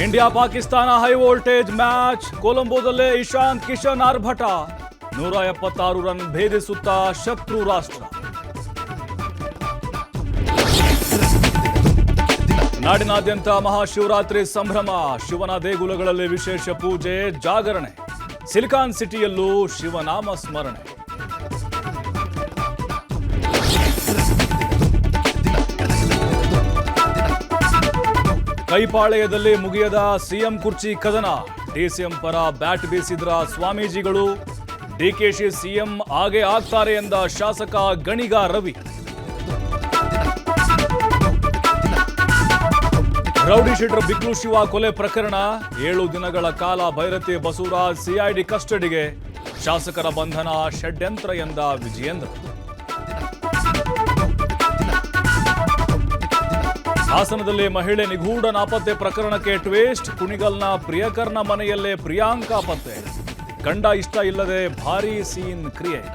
India Pakistan high voltage match. ಕೊಲಂಬೋದಲ್ಲೇ ಇಶಾಂತ್ ಕಿಶನ್ ಆರ್ಭಟ. 176 run ಭೇದಿಸುತ್ತಾ ಶತ್ರು ರಾಷ್ಟ್ರ. ನಾಡಿನಾದ್ಯಂತ ಮಹಾಶಿವರಾತ್ರಿ ಸಂಭ್ರಮ. ಶಿವನ ದೇಗುಲಗಳಲ್ಲಿ ವಿಶೇಷ ಪೂಜೆ, ಜಾಗರಣೆ. ಸಿಲಿಕಾನ್ ಸಿಟಿಯಲ್ಲೂ ಶಿವನಾಮ ಸ್ಮರಣೆ. ಕೈಪಾಳೆಯದಲ್ಲಿ ಮುಗಿಯದ ಸಿಎಂ ಕುರ್ಚಿ ಕದನ. ಡಿಸಿಎಂ ಪರ ಬ್ಯಾಟ್ ಬೀಸಿದ್ರ ಸ್ವಾಮೀಜಿಗಳು. ಡಿಕೆಶಿ ಸಿಎಂ ಆಗೇ ಆಗ್ತಾರೆ ಎಂದ ಶಾಸಕ ಗಣಿಗ ರವಿ. ರೌಡಿ ಶೀಟರ್ ಬಿಕ್ಲು ಶಿವ ಕೊಲೆ ಪ್ರಕರಣ. 7 ದಿನಗಳ ಕಾಲ ಭೈರತಿ ಬಸವರಾಜ್ ಸಿಐಡಿ ಕಸ್ಟಡಿಗೆ. ಶಾಸಕರ ಬಂಧನ ಷಡ್ಯಂತ್ರ ಎಂದ ವಿಜಯೇಂದ್ರ. ಹಾಸನದಲ್ಲಿ ಮಹಿಳೆ ನಿಗೂಢ ನಾಪತ್ತೆ ಪ್ರಕರಣಕ್ಕೆ ಟ್ವಿಸ್ಟ್. ಕುಣಿಗಲ್ನ ಪ್ರಿಯಕರ್ನ ಮನೆಯಲ್ಲೇ ಪ್ರಿಯಾಂಕಾ ಪತ್ತೆ. ಗಂಡ ಇಷ್ಟ ಇಲ್ಲದೆ ಭಾರೀ ಸೀನ್ ಕ್ರಿಯೇಟ್.